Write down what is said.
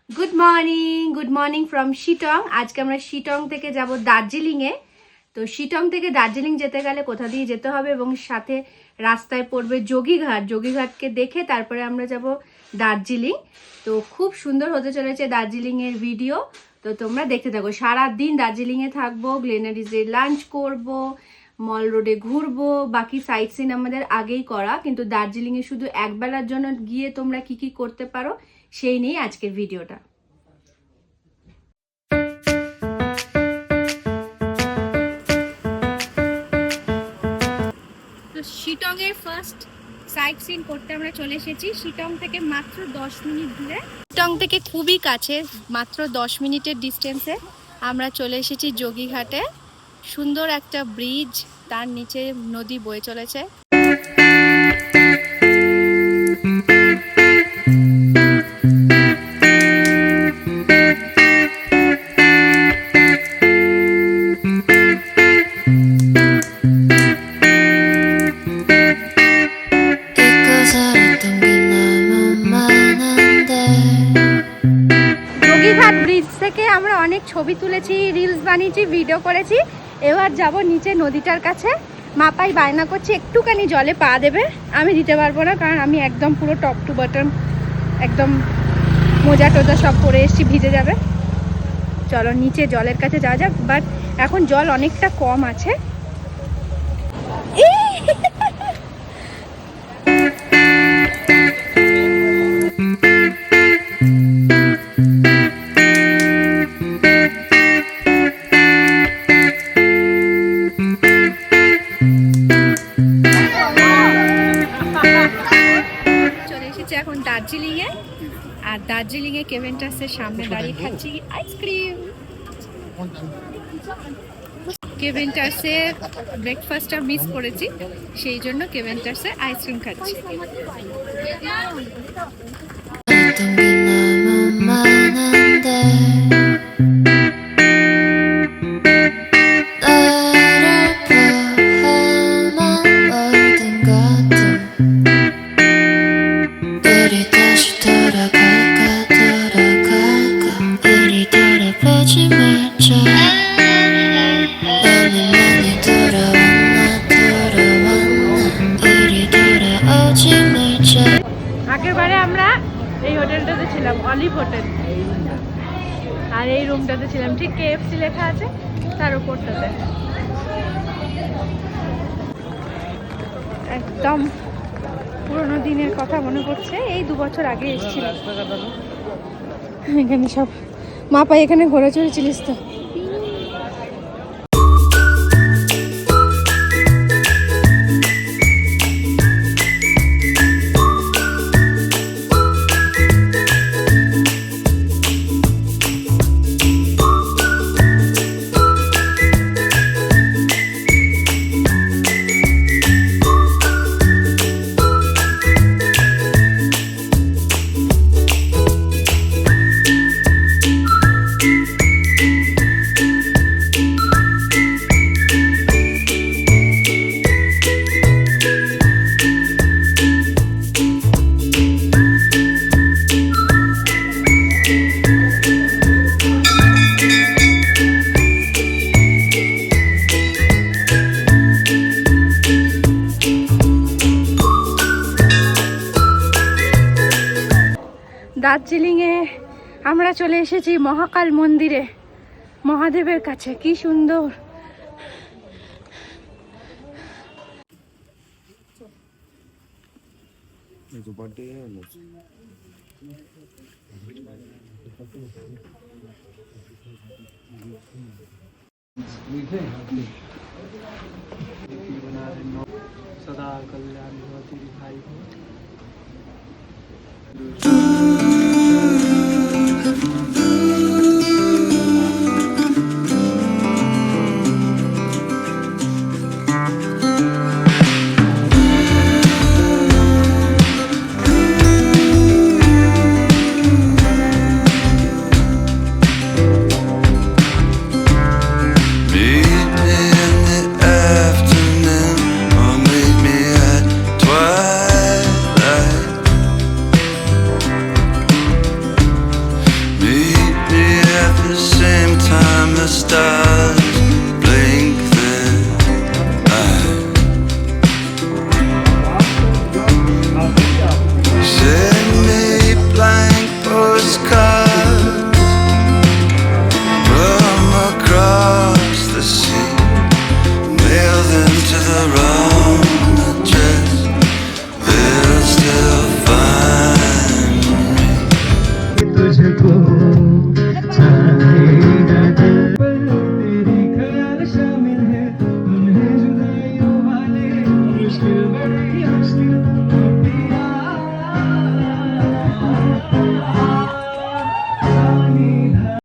Good morning from Sittong. আজকে আমরা শিটং থেকে যাব দার্জিলিংয়ে। তো শিটং থেকে দার্জিলিং যেতে গেলে কোথা দিয়ে যেতে হবে এবং সাথে রাস্তায় পড়বে যোগীঘাট। যোগীঘাটকে দেখে তারপরে আমরা যাব দার্জিলিং। তো খুব সুন্দর হতে চলেছে দার্জিলিংয়ের ভিডিও। তো তোমরা দেখতে থাকো। সারা দিন দার্জিলিংয়ে থাকবো, গ্লেনারিজে লাঞ্চ করব, মল রোডে ঘুরবো, বাকি সাইট সিন আমাদের আগেই করা, কিন্তু দার্জিলিংয়ে শুধু একবেলার জন্য গিয়ে তোমরা কি কি করতে পারো সেই নিয়ে আজকের ভিডিওটা। তো শিটং এর ফার্স্ট সাইট সিন করতে আমরা চলে এসেছি। শিটং থেকে মাত্র 10 মিনিট দূরে, শিটং থেকে খুবই কাছে, মাত্র 10 মিনিটের ডিস্টেন্সে আমরা চলে এসেছি যোগীঘাটে। সুন্দর একটা ব্রিজ, তার নিচে নদী বয়ে চলেছে। যোগীঘাট ব্রিজ থেকে আমরা অনেক ছবি তুলেছি, রিলস বানিয়েছি, ভিডিও করেছি। এবার যাব নিচে নদীটার কাছে। মাপাই বায়না করছে একটুখানি জলে পা দেবে, আমি দিতে পারবো না, কারণ আমি একদম পুরো টপ টু বটম একদম মোজা টোজা সব পরে এসেছি, ভিজে যাবে। চলো নিচে জলের কাছে যাওয়া যাক। বাট এখন জল অনেকটা কম আছে। এখন দার্জিলিংয়ে, আর দার্জিলিংয়ে কেভেন্টাসের সামনে দাঁড়িয়ে খাচ্ছি আইসক্রিম। কেভেন্টাসে ব্রেকফাস্টটা মিস করেছি, সেই জন্য কেভেন্টাসে আইসক্রিম খাচ্ছি। আগেরবারে আমরা এই হোটেলটাতে ছিলাম, অলিভ হোটেল, আর এই রুমটাতে ছিলাম ঠিক KFC লেখা আছে তার উপরটাতে। একদম পুরোনো দিনের কথা মনে পড়ছে, এই 2 বছর আগে এসেছিলাম। এখানে সব মাপাই এখানে ঘোরা চলেছিলিস তো। দার্জিলিংয়ে আমরা চলে এসেছি মহাকাল মন্দিরে, মহাদেবের কাছে। কি সুন্দর! सदा कल्याण होती दिखाई हो।